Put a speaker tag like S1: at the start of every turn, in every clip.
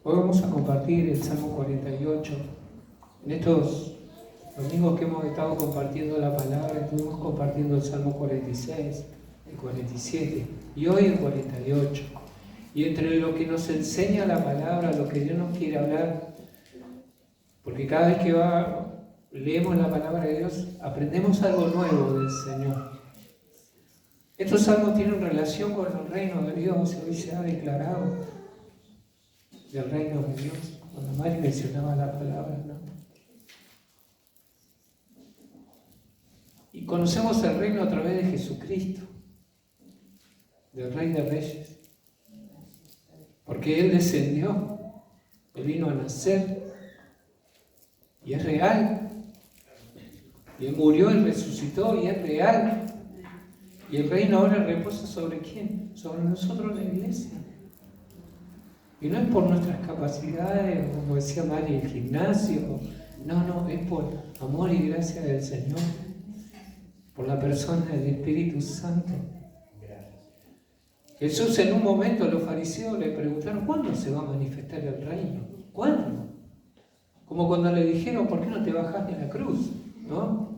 S1: Hoy vamos a compartir el Salmo 48. En estos domingos que hemos estado compartiendo la palabra, estuvimos compartiendo el Salmo 46, el 47 y hoy el 48. Y entre lo que nos enseña la palabra, lo que Dios nos quiere hablar, porque cada vez que leemos la palabra de Dios, aprendemos algo nuevo del Señor. Estos salmos tienen relación con el reino de Dios, hoy se ha declarado del reino de Dios, cuando Mari mencionaba la palabra, ¿no? Y conocemos el reino a través de Jesucristo, del Rey de Reyes, porque Él descendió, Él vino a nacer, y es real, y Él murió y resucitó, y es real, y el reino ahora reposa ¿sobre quién? Sobre nosotros, la iglesia. Y no es por nuestras capacidades, como decía Mari, el gimnasio. No, es por amor y gracia del Señor. Por la persona del Espíritu Santo. Jesús en un momento, los fariseos le preguntaron, ¿cuándo se va a manifestar el reino? ¿Cuándo? Como cuando le dijeron, ¿por qué no te bajás de la cruz? ¿No?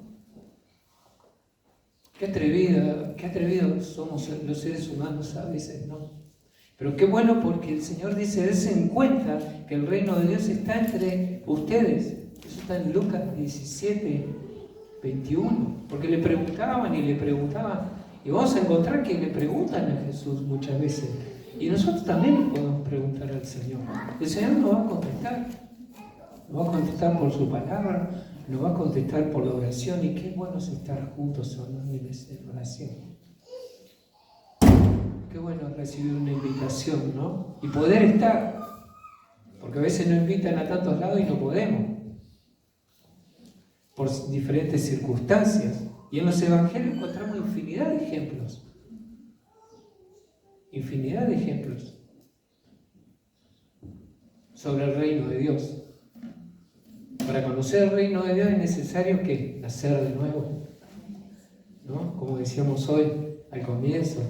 S1: Qué atrevidos somos los seres humanos a veces, ¿no? Pero qué bueno, porque el Señor dice, dense en cuenta que el reino de Dios está entre ustedes. Eso está en Lucas 17, 21. Porque le preguntaban. Y vamos a encontrar que le preguntan a Jesús muchas veces. Y nosotros también le podemos preguntar al Señor. El Señor nos va a contestar. Nos va a contestar por su palabra. Nos va a contestar por la oración. Y qué bueno es estar juntos en oración. Qué bueno recibir una invitación, ¿no? Y poder estar. Porque a veces nos invitan a tantos lados y no podemos. Por diferentes circunstancias. Y en los evangelios encontramos infinidad de ejemplos. Infinidad de ejemplos. Sobre el reino de Dios. Para conocer el reino de Dios es necesario que nacer de nuevo. ¿No? Como decíamos hoy al comienzo.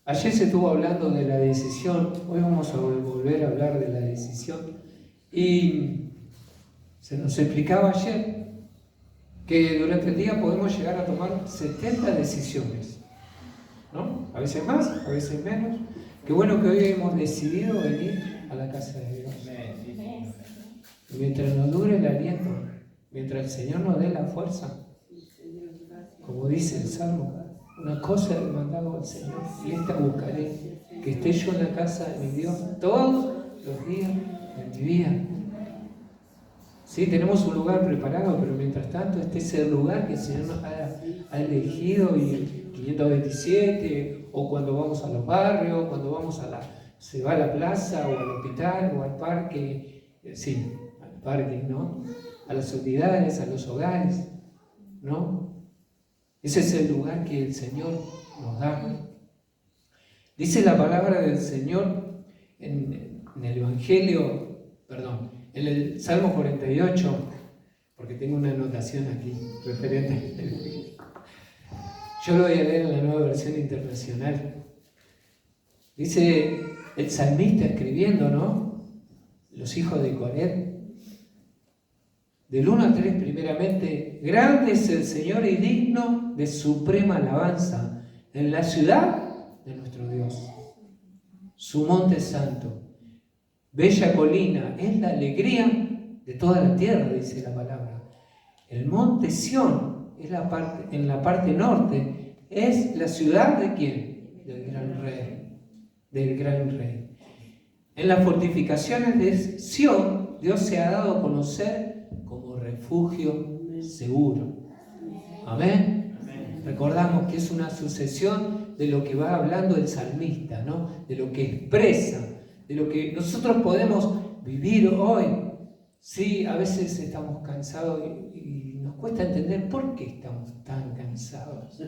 S1: Ayer se estuvo hablando de la decisión, hoy vamos a volver a hablar de la decisión. Y se nos explicaba ayer que durante el día podemos llegar a tomar 70 decisiones, ¿no? A veces más, a veces menos. Qué bueno que hoy hemos decidido venir a la casa de Dios. Y mientras nos dure el aliento, mientras el Señor nos dé la fuerza, como dice el Salmo, una cosa he demandado al Señor y esta buscaré, que esté yo en la casa de mi Dios todos los días de mi vida. Sí, tenemos un lugar preparado, pero mientras tanto este es el lugar que el Señor nos ha elegido, y 527, o cuando vamos a los barrios, cuando se va a la plaza, o al hospital, o al parque, sí, al parque, ¿no? A las unidades, a los hogares, ¿no? Ese es el lugar que el Señor nos da. Dice la palabra del Señor en el Evangelio, en el Salmo 48, porque tengo una anotación aquí referente. Yo lo voy a leer en la Nueva Versión Internacional. Dice el salmista escribiendo, ¿no? Los hijos de Coré. Del 1 al 3 primeramente, grande es el Señor y digno de suprema alabanza en la ciudad de nuestro Dios. Su monte santo, bella colina, es la alegría de toda la tierra, dice la palabra. El monte Sión es en la parte norte, es la ciudad de ¿quién? Del gran rey. En las fortificaciones de Sión, Dios se ha dado a conocer como refugio seguro. Amén. Recordamos que es una sucesión de lo que va hablando el salmista, ¿no? De lo que expresa, de lo que nosotros podemos vivir hoy. Sí, a veces estamos cansados y nos cuesta entender por qué estamos tan cansados.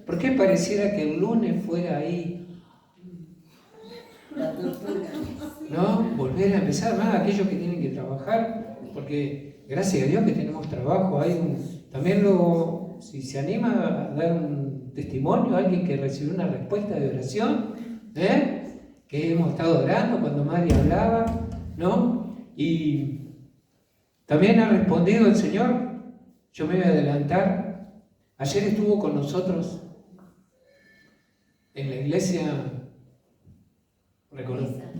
S1: ¿Por qué pareciera que el lunes fuera ahí? ¿No? Volver a empezar, más aquellos que tienen que trabajar, porque gracias a Dios que tenemos trabajo. También si se anima a dar un testimonio, alguien que recibió una respuesta de oración, que hemos estado orando cuando Mari hablaba, ¿no? Y también ha respondido el Señor. Yo me voy a adelantar. Ayer estuvo con nosotros en la iglesia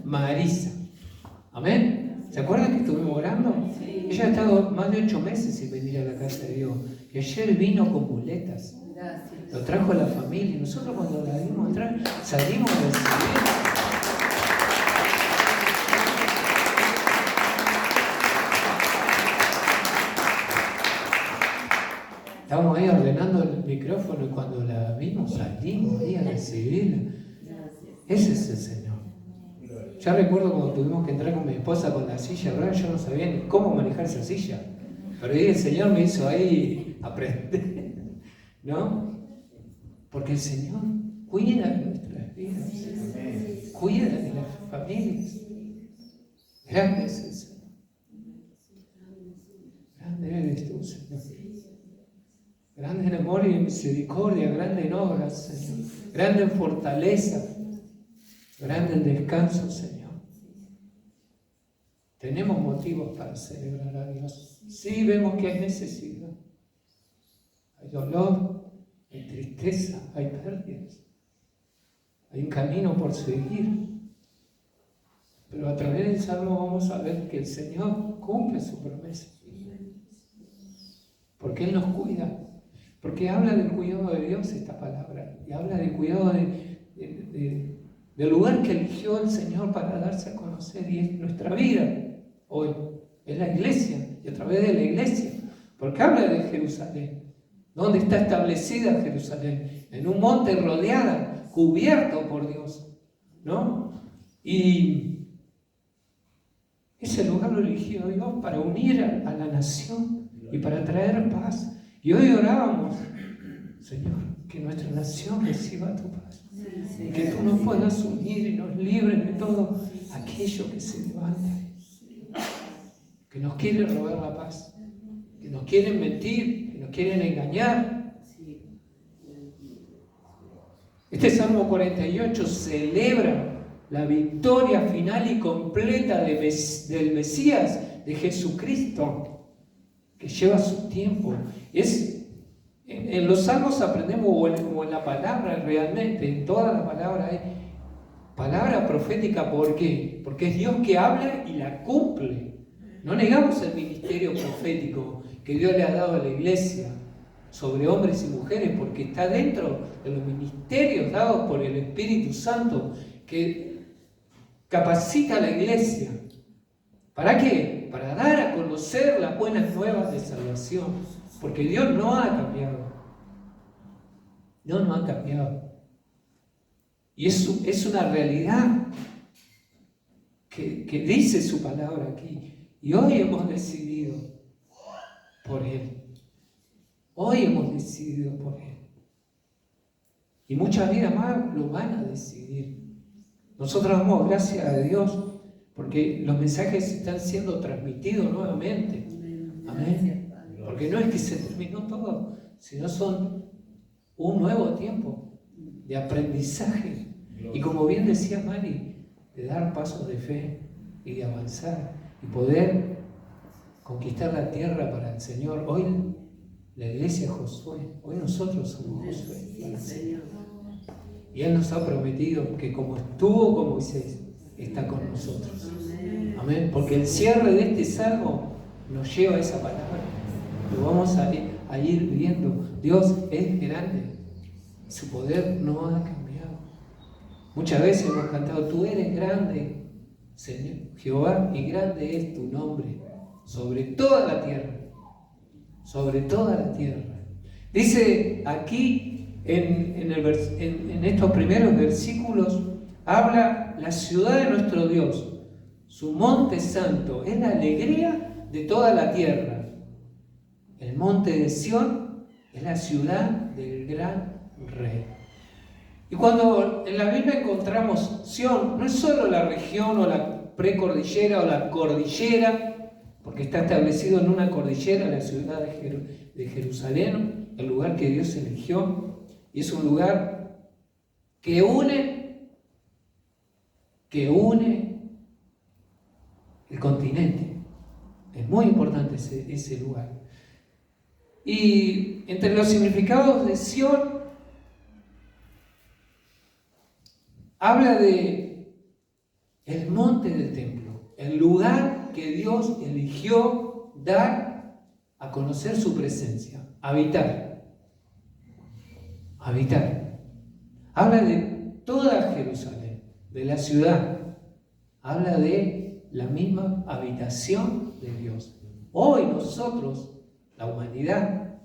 S1: Marisa. Amén. ¿Se acuerdan que estuvimos orando? Sí. Ella ha estado más de 8 meses sin venir a la casa de Dios. Y ayer vino con muletas. Gracias. Lo trajo a la familia. Nosotros cuando la vimos entrar, salimos a recibir. Estábamos ahí ordenando el micrófono y cuando la vimos salimos ahí a recibirla. Ese es el Señor. Ya recuerdo cuando tuvimos que entrar con mi esposa con la silla, ¿verdad? Yo no sabía ni cómo manejar esa silla. Pero ahí el Señor me hizo ahí aprender, ¿no? Porque el Señor cuida de nuestras vidas, cuida de las familias. Grande es el Señor. Grande eres tú, Señor. Grande en amor y en misericordia, grande en obras, Señor. Grande en fortaleza, grande en descanso, Señor. Tenemos motivos para celebrar a Dios. Sí, vemos que hay necesidad. Hay dolor, hay tristeza, hay pérdidas. Hay un camino por seguir. Pero a través del Salmo vamos a ver que el Señor cumple su promesa. Porque Él nos cuida. Porque habla del cuidado de Dios esta palabra. Y habla del cuidado del lugar que eligió el Señor para darse a conocer. Y es nuestra vida hoy. Es la iglesia. Y a través de la iglesia. Porque habla de Jerusalén. ¿Dónde está establecida Jerusalén? En un monte rodeada, cubierto por Dios, ¿no? Y ese lugar lo eligió Dios para unir a la nación y para traer paz. Y hoy orábamos, Señor, que nuestra nación reciba tu paz. Y que tú nos puedas unir y nos libres de todo aquello que se levanta, que nos quiere robar la paz, que nos quieren mentir, que nos quieren engañar. Este Salmo 48 celebra la victoria final y completa del Mesías, de Jesucristo, que lleva su tiempo. En los salmos aprendemos, o en la palabra realmente, en toda la palabra hay palabra profética. ¿Por qué? Porque es Dios que habla y la cumple. No negamos el ministerio profético que Dios le ha dado a la iglesia sobre hombres y mujeres, porque está dentro de los ministerios dados por el Espíritu Santo que capacita a la iglesia. ¿Para qué? Para dar a conocer las buenas nuevas de salvación. Porque Dios no ha cambiado. Dios no ha cambiado. Y es una realidad que dice su palabra aquí. Y hoy hemos decidido por Él. Hoy hemos decidido por Él. Y muchas vidas más lo van a decidir. Nosotros damos gracias a Dios porque los mensajes están siendo transmitidos nuevamente. Amén. Porque no es que se terminó todo, sino son un nuevo tiempo de aprendizaje. Y como bien decía Mari, de dar pasos de fe y de avanzar y poder conquistar la tierra para el Señor. Hoy la iglesia es Josué, hoy nosotros somos Josué para el Señor. Y Él nos ha prometido que como estuvo con Moisés, está con nosotros. Amén. Porque el cierre de este salmo nos lleva a esa palabra. Lo vamos a ir viendo. Dios es grande. Su poder no ha cambiado. Muchas veces hemos cantado, tú eres grande, Señor Jehová, y grande es tu nombre sobre toda la tierra. Sobre toda la tierra. Dice aquí en estos primeros versículos, habla la ciudad de nuestro Dios, su monte santo, es la alegría de toda la tierra. El monte de Sión es la ciudad del gran Rey. Y cuando en la Biblia encontramos Sión, no es solo la región o la precordillera o la cordillera, porque está establecido en una cordillera, la ciudad de Jerusalén, el lugar que Dios eligió, y es un lugar que une que une el continente. Es muy importante ese lugar. Y entre los significados de Sión, habla de el monte del templo, el lugar que Dios eligió dar a conocer su presencia, habitar. Habla de toda Jerusalén, de la ciudad. Habla de la misma habitación de Dios. Hoy nosotros, la humanidad,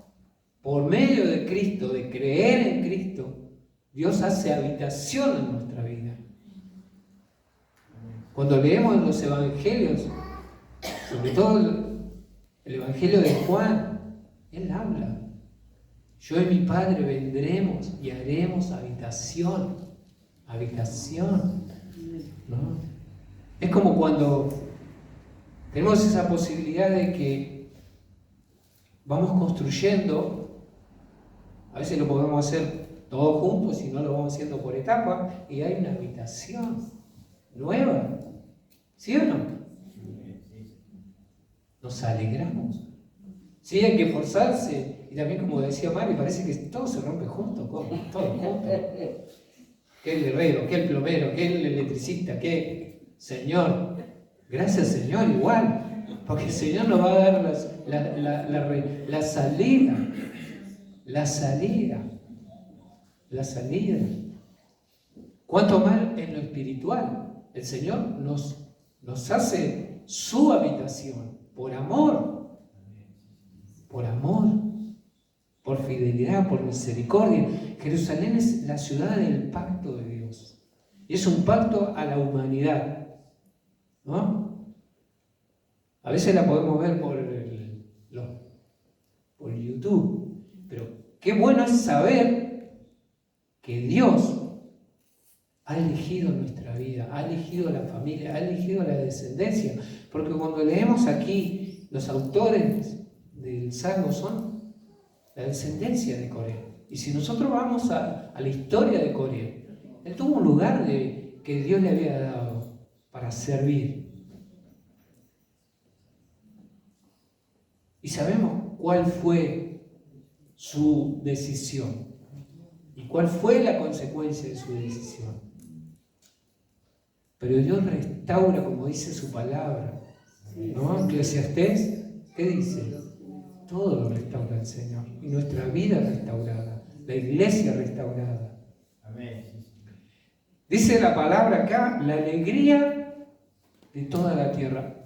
S1: por medio de Cristo, de creer en Cristo, Dios hace habitación en nuestra vida. Cuando leemos los evangelios, sobre todo el evangelio de Juan, él habla: yo y mi Padre vendremos y haremos habitación, ¿no? Es como cuando tenemos esa posibilidad de que vamos construyendo, a veces lo podemos hacer todos juntos, si no lo vamos haciendo por etapas, y hay una habitación nueva, ¿sí o no? Nos alegramos. Sí, hay que esforzarse, y también, como decía Mari, parece que todo se rompe junto, todo junto. Que el herrero, que el plomero, que el electricista, que Señor. Gracias, Señor, igual, porque el Señor nos va a dar la salida. ¿Cuánto más en lo espiritual? El Señor nos hace su habitación por amor, por fidelidad, por misericordia. Jerusalén es la ciudad del pacto de Dios. Y es un pacto a la humanidad, ¿no? A veces la podemos ver por YouTube, pero qué bueno es saber que Dios ha elegido nuestra vida, ha elegido la familia, ha elegido la descendencia, porque cuando leemos aquí, los autores del Salmo son la descendencia de Coré. Y si nosotros vamos a la historia de Coré, él tuvo un lugar que Dios le había dado para servir. Y sabemos cuál fue su decisión y cuál fue la consecuencia de su decisión. Pero Dios restaura, como dice su palabra, ¿no? Eclesiastés, ¿qué dice? Todo lo restaura el Señor. Y nuestra vida restaurada, la iglesia restaurada. Amén. Dice la palabra acá, la alegría de toda la tierra.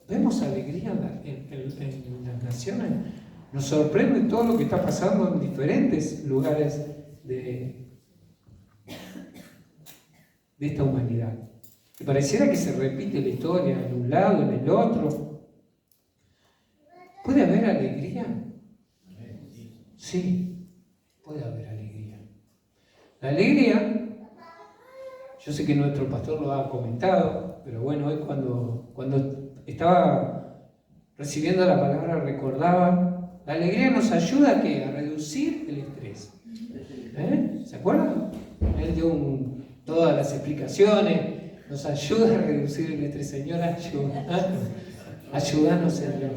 S1: Vemos alegría en las naciones. Nos sorprende todo lo que está pasando en diferentes lugares de esta humanidad. Que pareciera que se repite la historia en un lado, en el otro. ¿Puede haber alegría? Sí, puede haber alegría. La alegría, yo sé que nuestro pastor lo ha comentado, pero bueno, hoy cuando estaba recibiendo la palabra recordaba, la alegría nos ayuda ¿a qué? A reducir el estrés. ¿Se acuerdan? Él dio todas las explicaciones, nos ayuda a reducir el estrés. Señor, ayúdanos, Señor.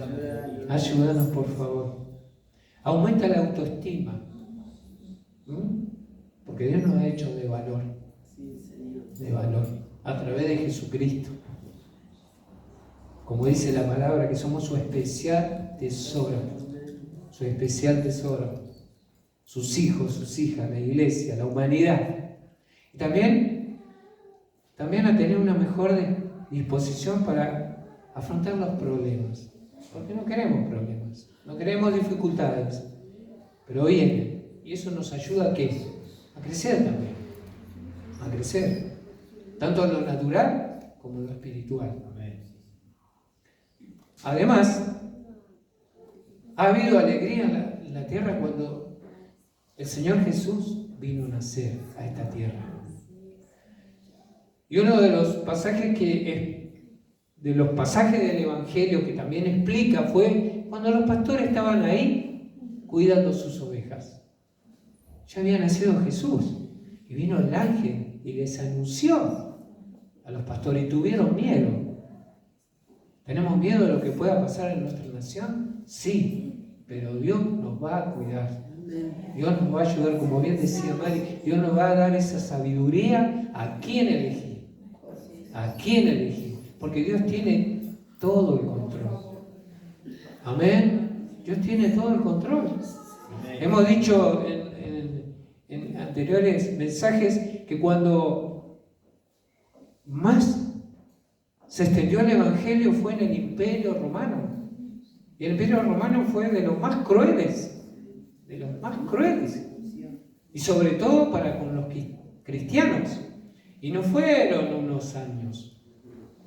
S1: Ayúdanos, por favor. Aumenta la autoestima. Porque Dios nos ha hecho de valor. A través de Jesucristo. Como dice la palabra, que somos su especial tesoro. Su especial tesoro. Sus hijos, sus hijas, la iglesia, la humanidad. Y también a tener una mejor disposición para afrontar los problemas. Porque no queremos problemas, no queremos dificultades. Pero vienen. Y eso nos ayuda ¿a qué? A crecer también. A crecer. Tanto en lo natural como en lo espiritual. Además, ha habido alegría en la tierra cuando el Señor Jesús vino a nacer a esta tierra. Y uno de los pasajes del Evangelio que también explica fue cuando los pastores estaban ahí cuidando sus ovejas. Ya había nacido Jesús y vino el ángel y les anunció a los pastores y tuvieron miedo. ¿Tenemos miedo de lo que pueda pasar en nuestra nación? Sí, pero Dios nos va a cuidar. Dios nos va a ayudar, como bien decía Mari, Dios nos va a dar esa sabiduría a quién elegir. A quién elegir. Porque Dios tiene todo el control. Amén. Dios tiene todo el control. Hemos dicho en anteriores mensajes que cuando más se extendió el Evangelio fue en el Imperio Romano. Y el Imperio Romano fue de los más crueles, de los más crueles. Y sobre todo para con los cristianos. Y no fueron unos años,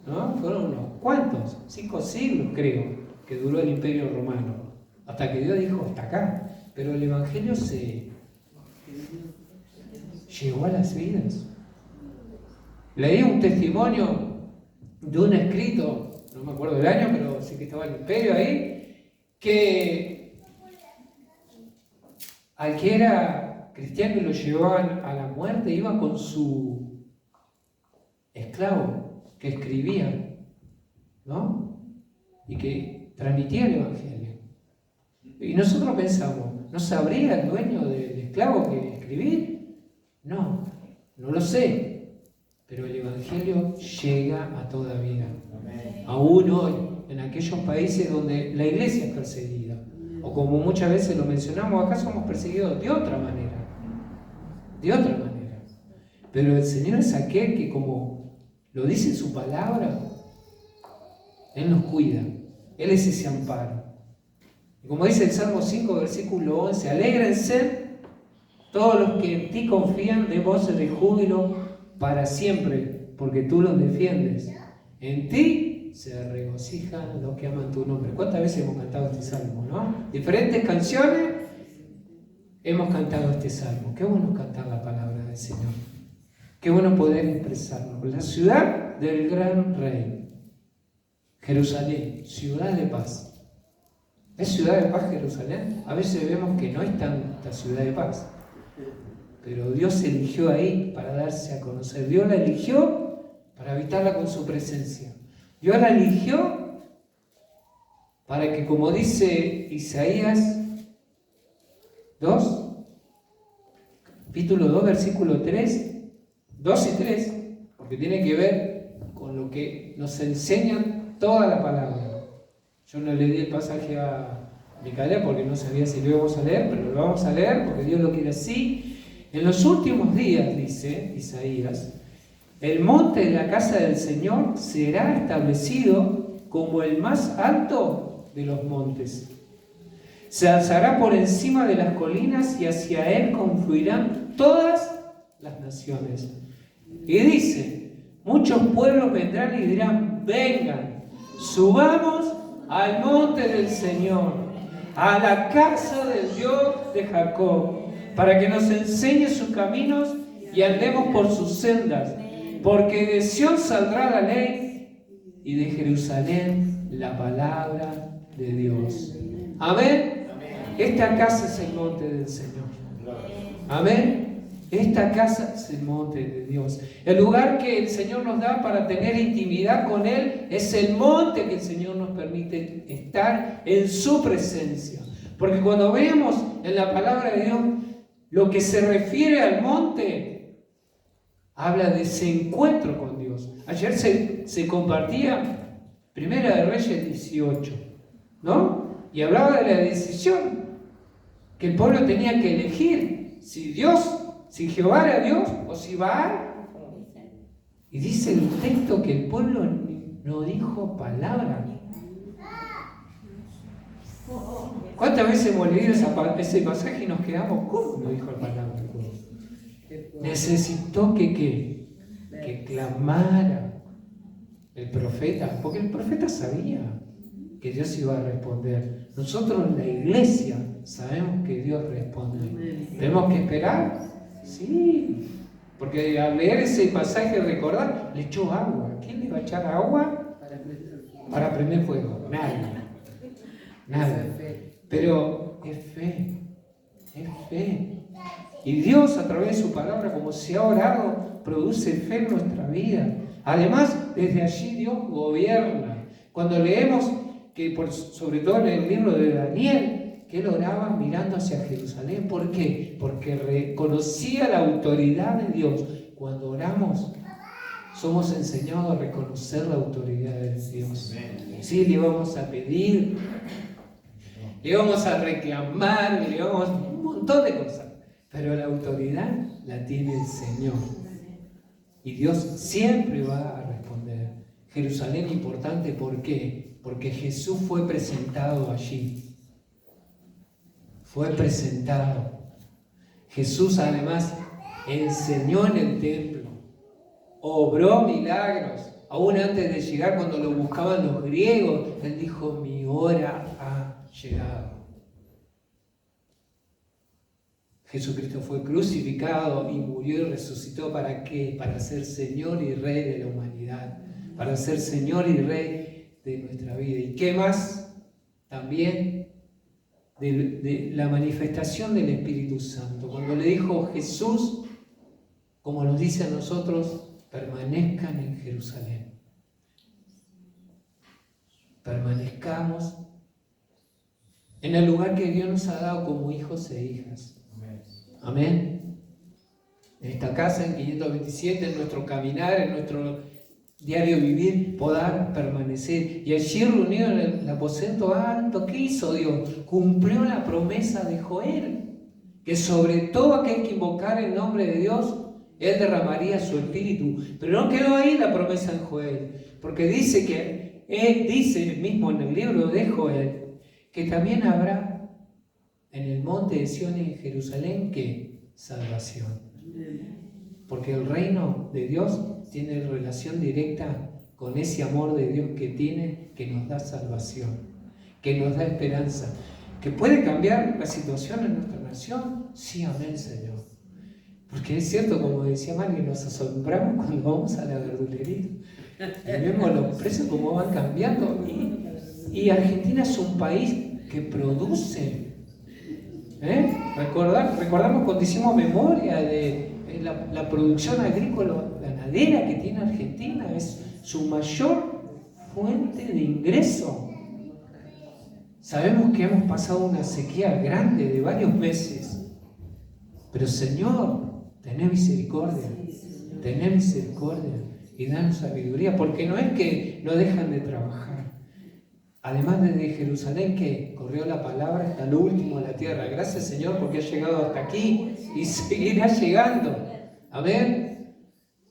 S1: ¿no? Fueron unos cuantos, 5 siglos creo, que duró el Imperio Romano. Hasta que Dios dijo, hasta acá. Pero el Evangelio se llegó a las vidas. Leí un testimonio de un escrito, no me acuerdo del año, pero sí que estaba el Imperio ahí, que al que era cristiano y lo llevaban a la muerte, iba con su esclavo que escribía, ¿no? Y que transmitía el Evangelio. Y nosotros pensamos, ¿no sabría el dueño del esclavo que escribir? No, no lo sé. Pero el Evangelio llega a toda vida. Aún hoy, en aquellos países donde la iglesia es perseguida. O como muchas veces lo mencionamos, acá somos perseguidos de otra manera. De otra manera. Pero el Señor es aquel que, como lo dice en su palabra, Él nos cuida. Él es ese amparo. Y como dice el Salmo 5, versículo 11, alégrense todos los que en ti confían, de voces de júbilo para siempre, porque tú los defiendes. En ti se regocijan los que aman tu nombre. ¿Cuántas veces hemos cantado este salmo, no? Diferentes canciones hemos cantado este salmo. Qué bueno cantar la palabra del Señor. Qué bueno poder expresarnos. La ciudad del gran rey. Jerusalén, ciudad de paz. ¿Es ciudad de paz Jerusalén? A veces vemos que no es tanta ciudad de paz. Pero Dios eligió ahí para darse a conocer. Dios la eligió para habitarla con su presencia. Dios la eligió para que, como dice Isaías 2, capítulo 2, versículo 3, 2 y 3, porque tiene que ver con lo que nos enseña toda la palabra. Yo no le di el pasaje a Micaela porque no sabía si lo íbamos a leer, pero lo vamos a leer porque Dios lo quiere así. En los últimos días, dice Isaías, el monte de la casa del Señor será establecido como el más alto de los montes. Se alzará por encima de las colinas y hacia él confluirán todas las naciones. Y dice, muchos pueblos vendrán y dirán, vengan, subamos al monte del Señor, a la casa del Dios de Jacob, para que nos enseñe sus caminos y andemos por sus sendas, porque de Sión saldrá la ley y de Jerusalén la palabra de Dios. Amén. Esta casa es el monte del Señor. Amén. Esta casa es el monte de Dios. El lugar que el Señor nos da para tener intimidad con Él es el monte que el Señor nos permite estar en su presencia. Porque cuando vemos en la palabra de Dios lo que se refiere al monte, habla de ese encuentro con Dios. Ayer se compartía Primera de Reyes 18, ¿no? Y hablaba de la decisión que el pueblo tenía que elegir si Jehová era Dios o si Baal. Y dice el texto que el pueblo no dijo palabra. ¿Cuántas veces hemos leído ese pasaje y nos quedamos? ¿Cómo no dijo la palabra? Necesitó que clamara el profeta, porque el profeta sabía que Dios iba a responder. Nosotros en la iglesia sabemos que Dios responde. ¿Tenemos que esperar? Sí, porque al leer ese pasaje, recordar, le echó agua. ¿Quién le va a echar agua para prender fuego? Nada. Pero es fe. Y Dios, a través de su palabra, como se ha orado, produce fe en nuestra vida. Además, desde allí Dios gobierna. Cuando leemos que, sobre todo en el libro de Daniel, que él oraba mirando hacia Jerusalén. ¿Por qué? Porque reconocía la autoridad de Dios. Cuando oramos, somos enseñados a reconocer la autoridad de Dios. Sí, le vamos a pedir, le vamos a reclamar, le vamos a un montón de cosas. Pero la autoridad la tiene el Señor. Y Dios siempre va a responder. Jerusalén importante, ¿por qué? Porque Jesús fue presentado allí. Fue presentado. Jesús además enseñó en el templo. Obró milagros. Aún antes de llegar, cuando lo buscaban los griegos, Él dijo, mi hora ha llegado. Jesucristo fue crucificado y murió y resucitó. ¿Para qué? Para ser Señor y Rey de la humanidad. Para ser Señor y Rey de nuestra vida. ¿Y qué más? También de la manifestación del Espíritu Santo. Cuando le dijo Jesús, como nos dice a nosotros, permanezcan en Jerusalén. Permanezcamos en el lugar que Dios nos ha dado como hijos e hijas. Amén. En esta casa, en 527, en nuestro caminar, en nuestro diario vivir, poder permanecer. Y allí reunido en el aposento alto, ¿qué hizo Dios? Cumplió la promesa de Joel, que sobre todo aquel que invocara el nombre de Dios, Él derramaría su espíritu. Pero no quedó ahí la promesa en Joel, porque dice que Él dice mismo en el libro de Joel, que también habrá en el monte de Sión y en Jerusalén, ¿qué? Salvación. Porque el reino de Dios tiene relación directa con ese amor de Dios que tiene, que nos da salvación, que nos da esperanza, que puede cambiar la situación en nuestra nación. Sí, amén, Señor. Porque es cierto, como decía Mari, nos asombramos cuando vamos a la verdulería y vemos los precios como van cambiando. Y Argentina es un país que produce. Recordamos cuando hicimos memoria de la producción agrícola ganadera que tiene Argentina, es su mayor fuente de ingreso. Sabemos que hemos pasado una sequía grande de varios meses, pero Señor, tené misericordia y danos sabiduría, porque no es que no dejan de trabajar. Además, desde Jerusalén, que corrió la palabra hasta lo último de la tierra. Gracias, Señor, porque ha llegado hasta aquí y seguirá llegando. Amén.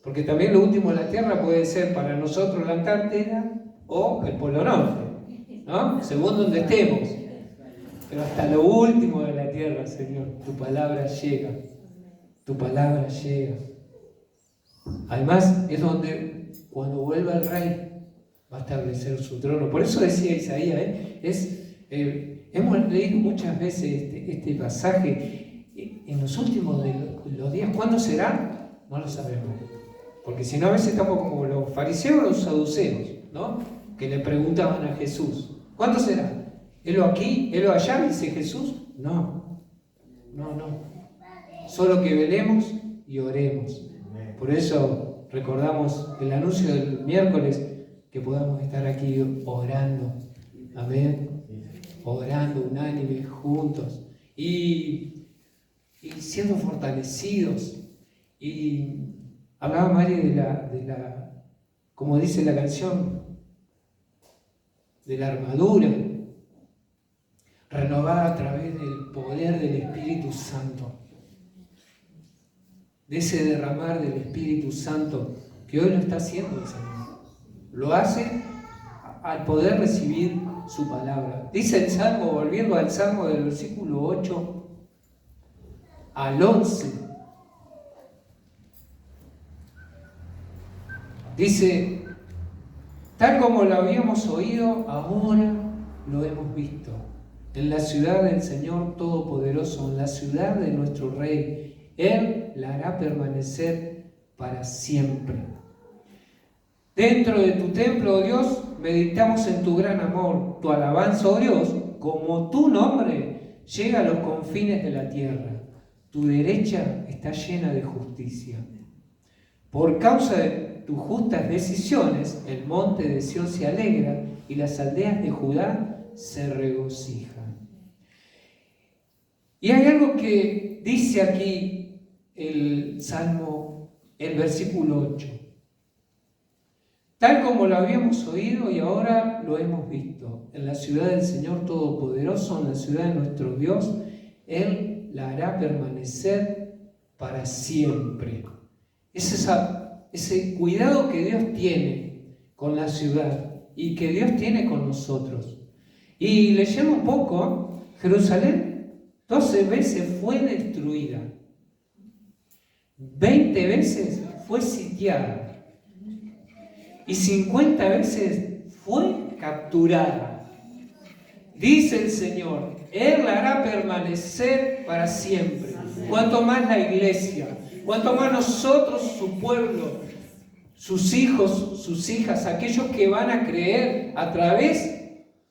S1: Porque también lo último de la tierra puede ser para nosotros la Antártida o el Polo Norte, ¿no? Según donde estemos. Pero hasta lo último de la tierra, Señor, tu palabra llega. Tu palabra llega. Además, es donde, cuando vuelva el Rey, va a establecer su trono. Por eso decía Isaías, hemos leído muchas veces este pasaje en los últimos de los días. ¿Cuándo será? No lo sabemos. Porque si no, a veces estamos como los fariseos o los saduceos, ¿no? Que le preguntaban a Jesús, ¿cuándo será? ¿Helo aquí? ¿Helo allá? Dice Jesús. No. Solo que velemos y oremos. Por eso recordamos el anuncio del miércoles, que podamos estar aquí orando, amén, orando unánime, juntos y siendo fortalecidos. Y hablaba Mari de la, como dice la canción, de la armadura renovada a través del poder del Espíritu Santo, de ese derramar del Espíritu Santo que hoy lo está haciendo el Señor. Lo hace al poder recibir su palabra. Dice el Salmo, volviendo al Salmo del versículo 8 al 11. Dice, tal como lo habíamos oído, ahora lo hemos visto. En la ciudad del Señor Todopoderoso, en la ciudad de nuestro Rey, Él la hará permanecer para siempre. Dentro de tu templo, oh Dios, meditamos en tu gran amor. Tu alabanza, oh Dios, como tu nombre, llega a los confines de la tierra. Tu derecha está llena de justicia. Por causa de tus justas decisiones, el monte de Sión se alegra y las aldeas de Judá se regocijan. Y hay algo que dice aquí el Salmo, el versículo 8. Tal como lo habíamos oído y ahora lo hemos visto, en la ciudad del Señor Todopoderoso, en la ciudad de nuestro Dios, Él la hará permanecer para siempre. Es ese cuidado que Dios tiene con la ciudad y que Dios tiene con nosotros. Y leyendo un poco, Jerusalén 12 veces fue destruida, 20 veces fue sitiada y 50 veces fue capturada. Dice el Señor, Él la hará permanecer para siempre. Cuanto más la iglesia, cuanto más nosotros, su pueblo, sus hijos, sus hijas, aquellos que van a creer a través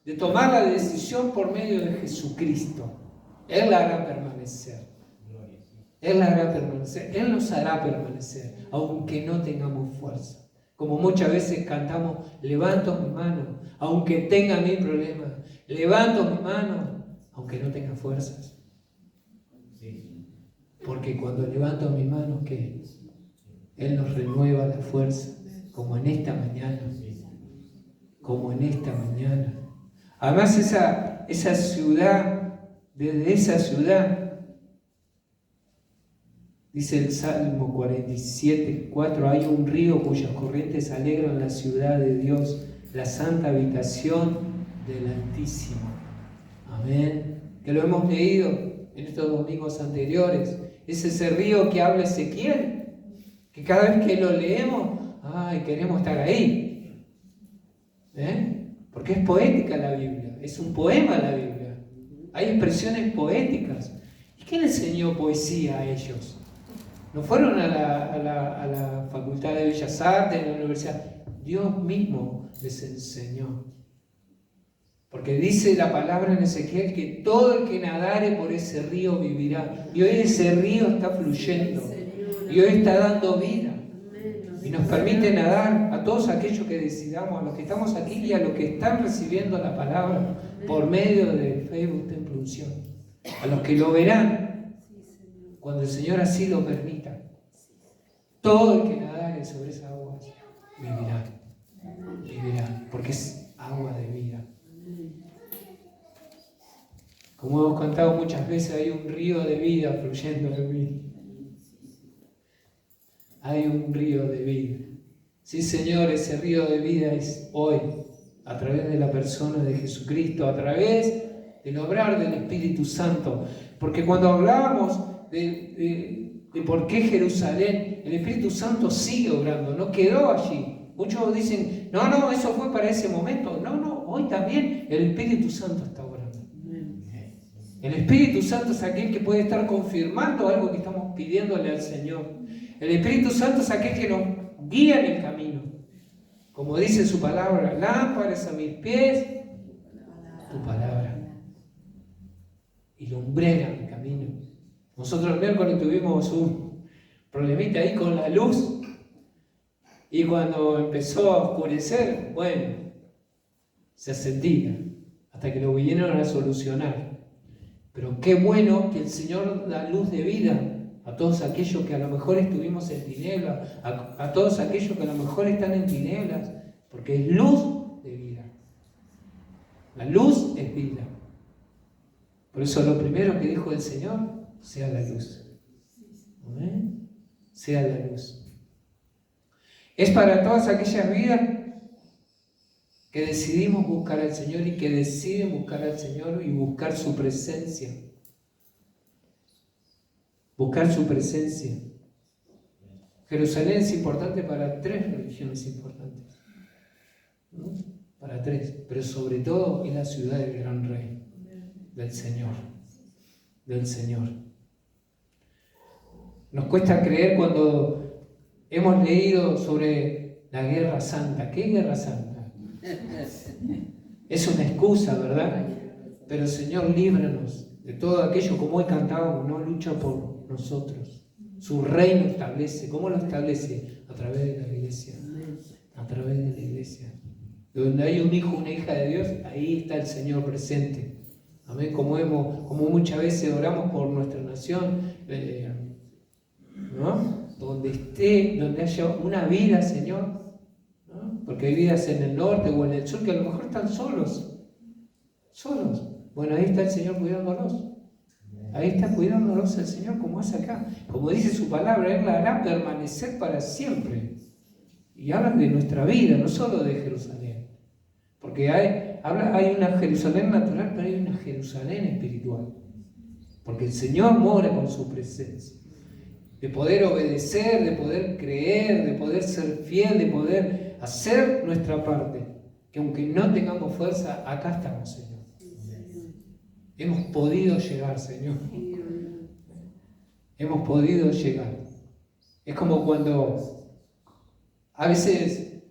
S1: de tomar la decisión por medio de Jesucristo. Él la hará permanecer. Él la hará permanecer. Él nos hará permanecer, aunque no tengamos fuerza. Como muchas veces cantamos, levanto mi mano, aunque tenga mil problemas. Levanto mi mano, aunque no tenga fuerzas. Porque cuando levanto mi mano, ¿qué? Él nos renueva la fuerza, como en esta mañana. Como en esta mañana. Además, esa ciudad, desde esa ciudad, dice el Salmo 47:4, hay un río cuyas corrientes alegran la ciudad de Dios, la santa habitación del Altísimo. Amén. Que lo hemos leído en estos domingos anteriores. Es ese río que habla Ezequiel, que cada vez que lo leemos, queremos estar ahí. Porque es poética la Biblia, es un poema la Biblia. Hay expresiones poéticas. ¿Y quién enseñó poesía a ellos? No fueron a la Facultad de Bellas Artes, a la universidad. Dios mismo les enseñó. Porque dice la palabra en Ezequiel que todo el que nadare por ese río vivirá. Y hoy ese río está fluyendo. Y hoy está dando vida. Y nos permite nadar a todos aquellos que decidamos, a los que estamos aquí y a los que están recibiendo la palabra por medio de Facebook Templo Unción. A los que lo verán cuando el Señor así lo permita. Todo el que nadare sobre esa agua vivirá. Vivirá, porque es agua de vida. Como hemos cantado muchas veces, hay un río de vida fluyendo de mí. Hay un río de vida. Sí, Señor, ese río de vida es hoy, a través de la persona de Jesucristo, a través del obrar del Espíritu Santo. Porque cuando hablábamos de por qué Jerusalén, el Espíritu Santo sigue obrando, no quedó allí. Muchos dicen, no, eso fue para ese momento. No, hoy también el Espíritu Santo está obrando. El Espíritu Santo es aquel que puede estar confirmando algo que estamos pidiéndole al Señor. El Espíritu Santo es aquel que nos guía en el camino. Como dice su palabra, lámparas a mis pies, tu palabra. Y lumbrera mi camino. Nosotros el miércoles tuvimos un problemita ahí con la luz. Y cuando empezó a oscurecer, bueno, se ascendía. Hasta que lo vinieron a solucionar. Pero qué bueno que el Señor da luz de vida a todos aquellos que a lo mejor estuvimos en tinieblas, a todos aquellos que a lo mejor están en tinieblas, porque es luz de vida. La luz es vida. Por eso lo primero que dijo el Señor, sea la luz. ¿Amén? Sea la luz. Es para todas aquellas vidas que decidimos buscar al Señor y que deciden buscar al Señor y buscar su presencia. Buscar su presencia. Jerusalén es importante para 3 religiones importantes. ¿No? Para 3. Pero sobre todo es la ciudad del gran rey. Del Señor. Del Señor. Nos cuesta creer cuando hemos leído sobre la guerra santa. ¿Qué guerra santa? Es una excusa, ¿verdad? Pero Señor, líbranos de todo aquello, como hoy cantábamos, no lucha por nosotros. Su reino establece. ¿Cómo lo establece? A través de la iglesia. iglesia. Donde hay un hijo, una hija de Dios, ahí está el Señor presente. Amén. Como muchas veces oramos por nuestra nación, ¿no? Donde haya una vida, Señor, ¿no? Porque hay vidas en el norte o en el sur que a lo mejor están solos. Bueno, ahí está el Señor cuidándolos. Ahí está cuidándolos el Señor como hace acá. Como dice su palabra, Él la hará permanecer para siempre. Y hablan de nuestra vida, no solo de Jerusalén. Porque hay una Jerusalén natural, pero hay una Jerusalén espiritual. Porque el Señor mora con su presencia. De poder obedecer, de poder creer, de poder ser fiel, de poder hacer nuestra parte. Que aunque no tengamos fuerza, acá estamos, Señor. Hemos podido llegar, Señor. Hemos podido llegar. Es como cuando a veces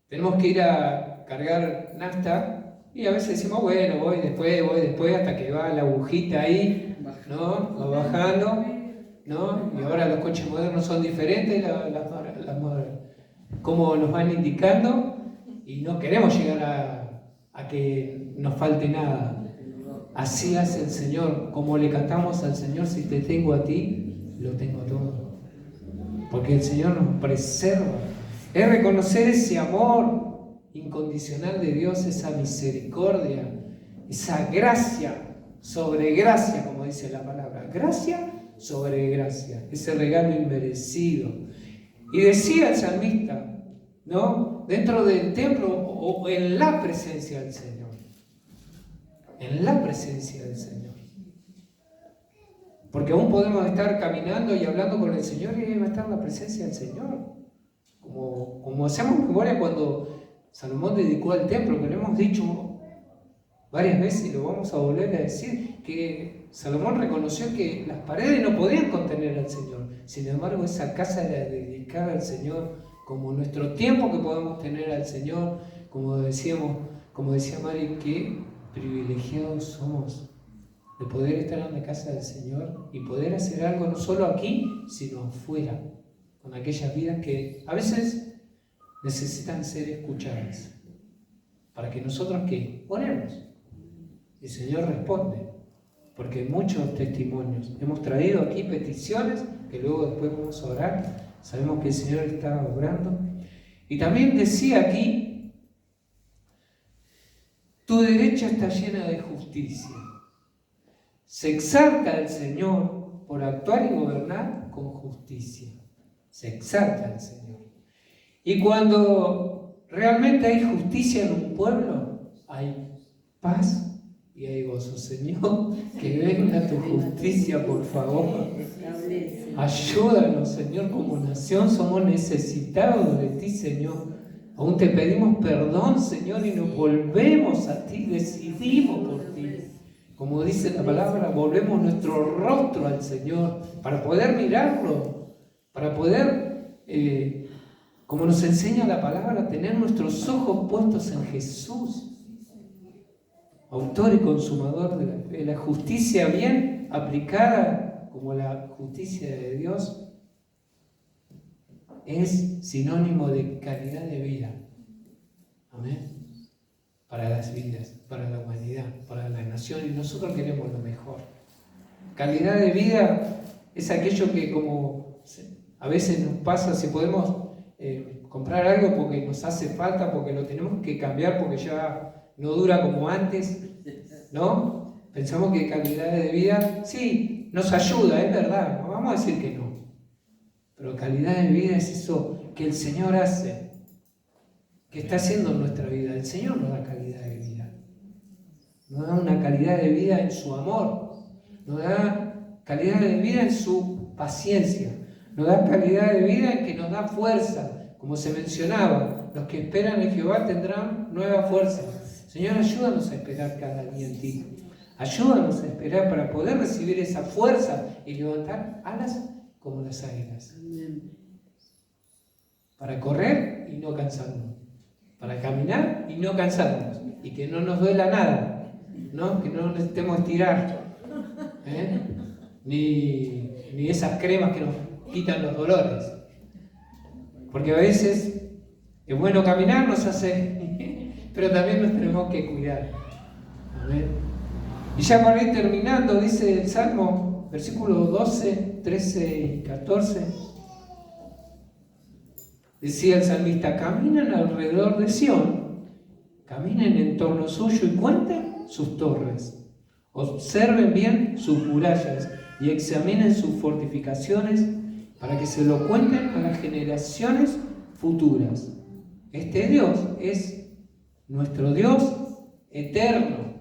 S1: tenemos que ir a cargar nafta y a veces decimos, bueno, voy después, hasta que va la agujita ahí, ¿no? Va bajando, ¿no? Y ahora los coches modernos son diferentes, como nos van indicando, y no queremos llegar a que nos falte nada. Así hace el Señor, como le cantamos al Señor, si te tengo a ti, lo tengo todo. Porque el Señor nos preserva. Es reconocer ese amor incondicional de Dios, esa misericordia, esa gracia sobre gracia, como dice la palabra. Gracia sobre gracia, ese regalo inmerecido. Y decía el salmista, ¿no? Dentro del templo o en la presencia del Señor. En la presencia del Señor. Porque aún podemos estar caminando y hablando con el Señor y ahí va a estar la presencia del Señor. Como hacemos memoria cuando Salomón dedicó al templo, que lo hemos dicho varias veces y lo vamos a volver a decir, que Salomón reconoció que las paredes no podían contener al Señor. Sin embargo, esa casa era dedicada al Señor, como nuestro tiempo que podemos tener al Señor, como decía Mari, que privilegiados somos de poder estar en la casa del Señor y poder hacer algo no solo aquí, sino afuera, con aquellas vidas que a veces necesitan ser escuchadas, para que nosotros ¿qué? Oremos. Y el Señor responde, porque hay muchos testimonios. Hemos traído aquí peticiones que luego después vamos a orar. Sabemos que el Señor está obrando. Y también decía aquí, tu derecha está llena de justicia. Se exalta al Señor por actuar y gobernar con justicia. Se exalta al Señor. Y cuando realmente hay justicia en un pueblo, hay paz y hay gozo. Señor, que venga tu justicia, por favor. Ayúdanos, Señor, como nación somos necesitados de ti, Señor. Aún te pedimos perdón, Señor, y nos volvemos a ti, decidimos por ti. Como dice la palabra, volvemos nuestro rostro al Señor para poder mirarlo, para poder, como nos enseña la palabra, tener nuestros ojos puestos en Jesús, autor y consumador de la fe. La justicia bien aplicada como la justicia de Dios es sinónimo de calidad de vida. Amén. Para las vidas, para la humanidad, para la nación, y nosotros queremos lo mejor. Calidad de vida es aquello que, como a veces nos pasa, si podemos comprar algo porque nos hace falta, porque lo tenemos que cambiar porque ya no dura como antes, ¿no? Pensamos que calidad de vida, sí, nos ayuda, es verdad, no vamos a decir que no. Pero calidad de vida es eso que el Señor hace, que está haciendo en nuestra vida. El Señor nos da calidad de vida. Nos da una calidad de vida en su amor. Nos da calidad de vida en su paciencia. Nos da calidad de vida en que nos da fuerza. Como se mencionaba, los que esperan en Jehová tendrán nueva fuerza. Señor, ayúdanos a esperar cada día en ti. Ayúdanos a esperar para poder recibir esa fuerza y levantar alas como las águilas. Para correr y no cansarnos. Para caminar y no cansarnos. Y que no nos duela nada. ¿No? Que no necesitemos estirar. Ni esas cremas que nos quitan los dolores. Porque a veces Es bueno caminar, nos hace, pero también nos tenemos que cuidar. Amén. Y ya para ir terminando, dice el Salmo, versículos 12, 13 y 14. Decía el salmista: caminan alrededor de Sión, caminen en torno suyo y cuenten sus torres. Observen bien sus murallas y examinen sus fortificaciones para que se lo cuenten a las generaciones futuras. Este Dios es nuestro Dios eterno.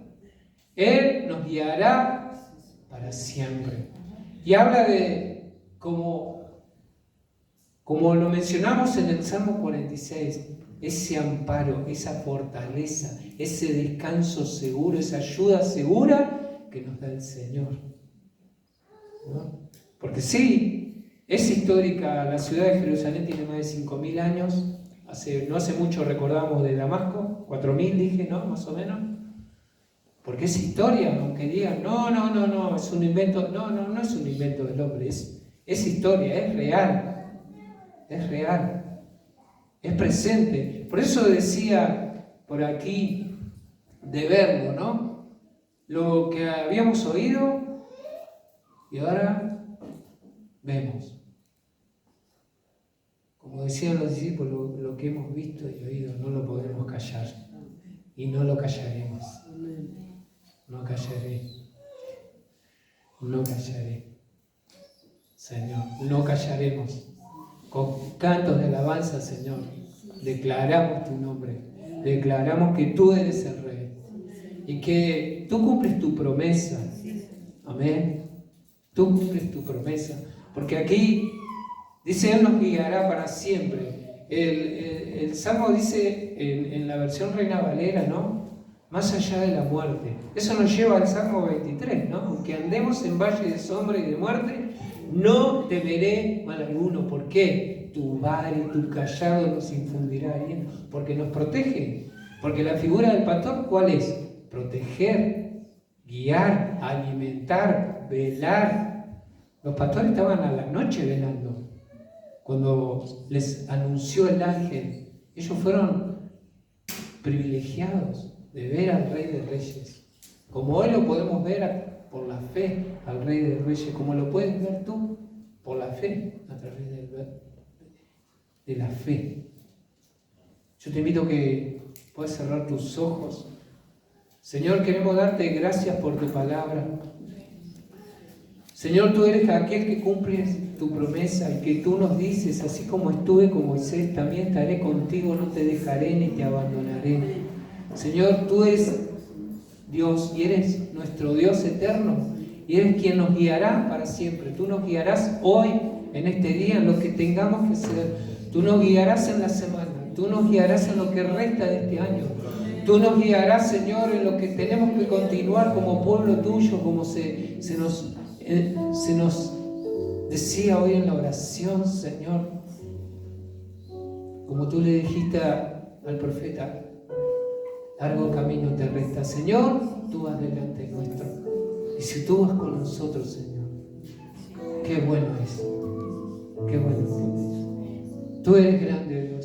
S1: Él nos guiará para siempre. Y habla de, como lo mencionamos en el Salmo 46, ese amparo, esa fortaleza, ese descanso seguro, esa ayuda segura que nos da el Señor, ¿no? Porque sí, es histórica, la ciudad de Jerusalén tiene más de 5.000 años, no hace mucho recordamos de Damasco, 4.000 dije, ¿no? Más o menos. Porque es historia, aunque digan, no, es un invento, no es un invento del hombre, es historia, es real, es presente. Por eso decía por aquí de verlo, ¿no? Lo que habíamos oído y ahora vemos. Como decían los discípulos, lo que hemos visto y oído no lo podremos callar y no lo callaremos. No callaré, Señor, no callaremos. Con cantos de alabanza, Señor, declaramos tu nombre, declaramos que tú eres el Rey y que tú cumples tu promesa. Amén. Tú cumples tu promesa, porque aquí dice: Él nos guiará para siempre. El Salmo dice en la versión Reina Valera, ¿no? Más allá de la muerte. Eso nos lleva al Salmo 23, ¿no? Aunque andemos en valle de sombra y de muerte, no temeré mal alguno. ¿Por qué? Tu vara y tu callado nos infundirá bien. Porque nos protege. Porque la figura del pastor, ¿cuál es? Proteger, guiar, alimentar, velar. Los pastores estaban a la noche velando. Cuando les anunció el ángel, ellos fueron privilegiados de ver al Rey de Reyes. Como hoy lo podemos ver por la fe al Rey de Reyes, como lo puedes ver tú por la fe, a través de la fe. Yo te invito a que puedas cerrar tus ojos. Señor, queremos darte gracias por tu palabra. Señor, tú eres aquel que cumples tu promesa y que tú nos dices: así como estuve con Moisés, también estaré contigo, no te dejaré ni te abandonaré. Señor, tú eres Dios y eres nuestro Dios eterno y eres quien nos guiará para siempre. Tú nos guiarás hoy, en este día, en lo que tengamos que hacer. Tú nos guiarás en la semana, tú nos guiarás en lo que resta de este año. Tú nos guiarás, Señor, en lo que tenemos que continuar como pueblo tuyo, como se nos decía hoy en la oración, Señor. Como tú le dijiste al profeta: largo camino te resta. Señor, tú vas delante nuestro. Y si tú vas con nosotros, Señor, qué bueno es. Qué bueno es. Tú eres grande, Dios.